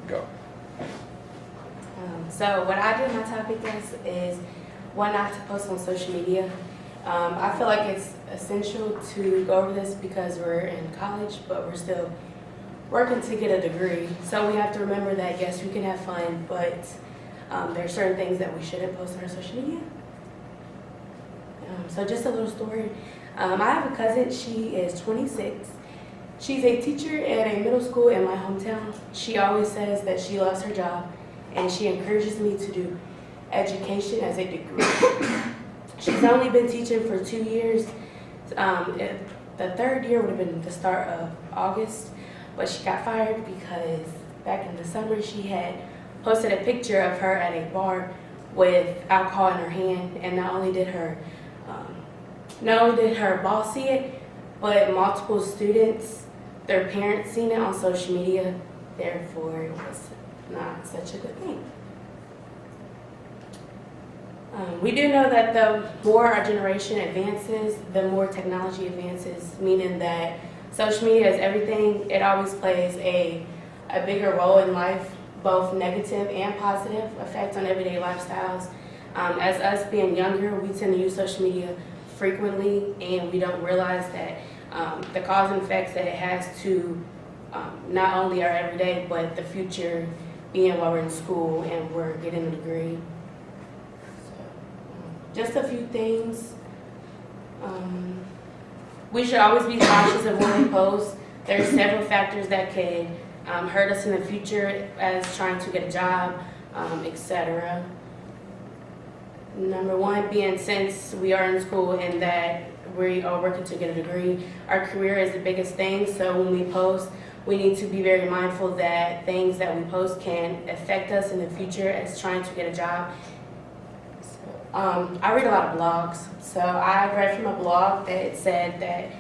Go. So what I do in my topic is why not to post on social media. I feel like it's essential to go over this because we're in college, but we're still working to get a degree. So we have to remember that, yes, we can have fun, but there are certain things that we shouldn't post on our social media. So just a little story. I have a cousin, she is 26. She's a teacher at a middle school in my hometown. She always says that she loves her job and she encourages me to do education as a degree. She's only been teaching for 2 years. The third year would have been the start of August, but she got fired because back in the summer she had posted a picture of her at a bar with alcohol in her hand, and not only did her boss see it, but multiple students, their parents seen it on social media. Therefore, it was not such a good thing. We do know that the more our generation advances, the more technology advances, meaning that social media is everything. It always plays a bigger role in life, both negative and positive effects on everyday lifestyles. As us being younger, we tend to use social media frequently, and we don't realize that the cause and effects that it has to not only our everyday, but the future, being while we're in school and we're getting a degree. Just a few things. We should always be cautious of what we post. There's several factors that could hurt us in the future, as trying to get a job, etc. Number one being, since we are in school and that we are working to get a degree, our career is the biggest thing. So when we post, we need to be very mindful that things that we post can affect us in the future as trying to get a job. I read a lot of blogs. So I read from a blog that it said that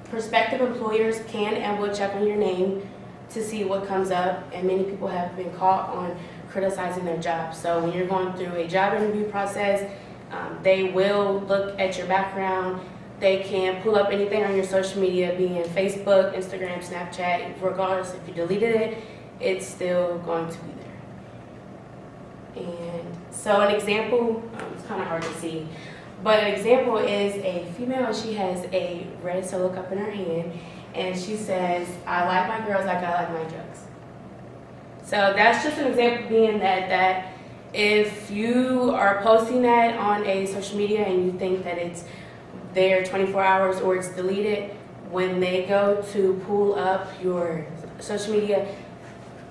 prospective employers can and will check on your name to see what comes up, and many people have been caught on criticizing their job. So when you're going through a job interview process, they will look at your background. They can pull up anything on your social media, being Facebook, Instagram, Snapchat. Regardless if you deleted it, it's still going to be there. And so an example, it's kind of hard to see, but an example is a female, and she has a red Solo cup in her hand, and she says, "I like my girls like I like my drugs." So that's just an example, being that if you are posting that on a social media and you think that it's there 24 hours or it's deleted, when they go to pull up your social media,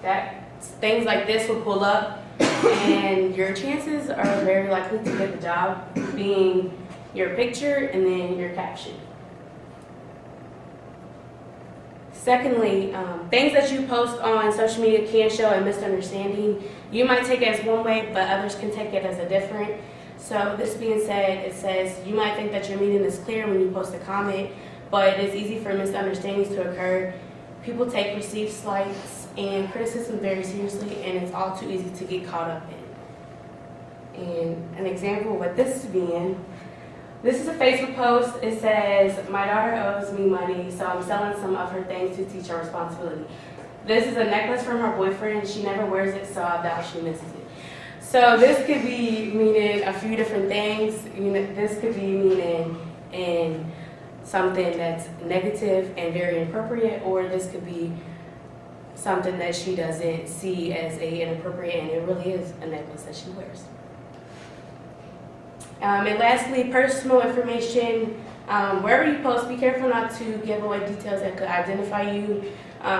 that things like this will pull up, and your chances are very likely to get the job, being your picture and then your caption. Secondly, things that you post on social media can show a misunderstanding. You might take it as one way, but others can take it as a different. So this being said, it says you might think that your meaning is clear when you post a comment, but it is easy for misunderstandings to occur. People take perceived slights and criticism very seriously, and it's all too easy to get caught up in. And an example of what this is being, this is a Facebook post. It says, "My daughter owes me money, so I'm selling some of her things to teach her responsibility." This is a necklace from her boyfriend. She never wears it, so I doubt she misses it. So this could be meaning a few different things. This could be meaning in something that's negative and very inappropriate, or this could be something that she doesn't see as inappropriate, and it really is a necklace that she wears. And lastly, personal information. Wherever you post, be careful not to give away details that could identify you.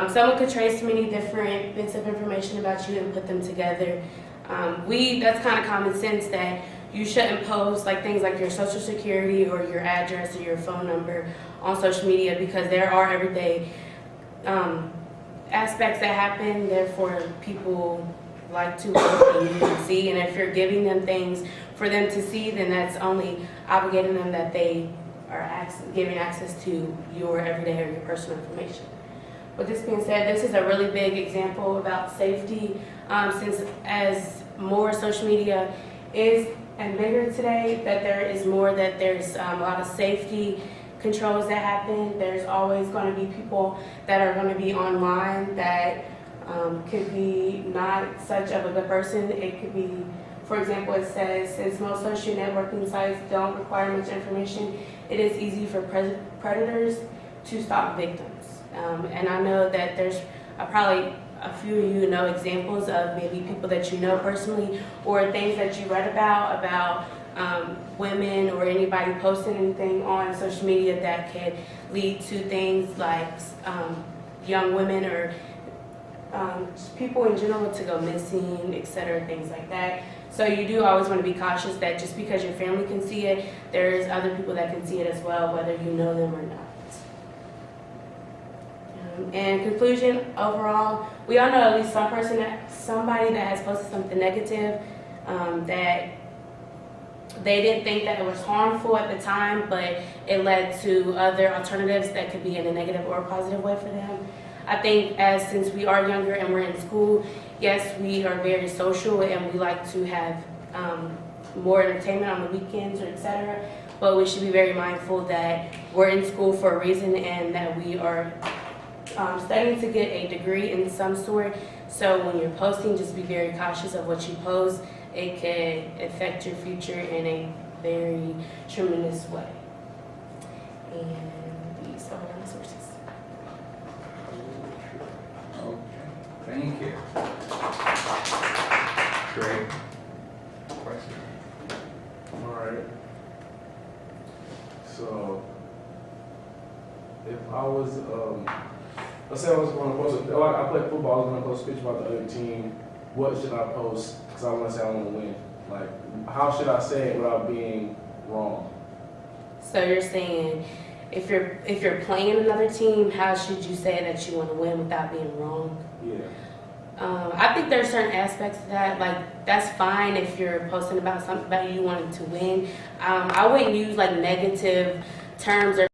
Someone could trace many different bits of information about you and put them together. That's kind of common sense that you shouldn't post like things like your social security or your address or your phone number on social media, because there are everyday aspects that happen. Therefore, people like to look and you can see, and if you're giving them things for them to see, then that's only obligating them that they are giving access to your everyday or your personal information. With this being said, this is a really big example about safety, since as more social media is and bigger today, that there's a lot of safety controls that happen. There's always going to be people that are going to be online that could be not such of a good person. It could be, for example, it says, since most social networking sites don't require much information, it is easy for predators to stalk victims. And I know that there's probably a few of you know examples of maybe people that you know personally or things that you read about women or anybody posting anything on social media that could lead to things like young women or just people in general to go missing, etc., things like that. So you do always want to be cautious that just because your family can see it, there's other people that can see it as well, whether you know them or not. In conclusion, overall, we all know at least somebody that has posted something negative that they didn't think that it was harmful at the time, but it led to other alternatives that could be in a negative or a positive way for them. I think since we are younger and we're in school, yes, we are very social and we like to have more entertainment on the weekends or etc. But we should be very mindful that we're in school for a reason and that we are studying to get a degree in some sort. So when you're posting, just be very cautious of what you post. It could affect your future in a very tremendous way. And these are my sources. Okay, thank you. Great. Question? All right. So, if I was, let's say I was going to post, I play football, I was going to post a picture about the other team, what should I post? Because I want to say I want to win. Like, how should I say it without being wrong? So you're saying if you're playing another team, how should you say that you want to win without being wrong? Yeah. I think there are certain aspects to that, like that's fine if you're posting about something about you wanting to win. I wouldn't use like negative terms or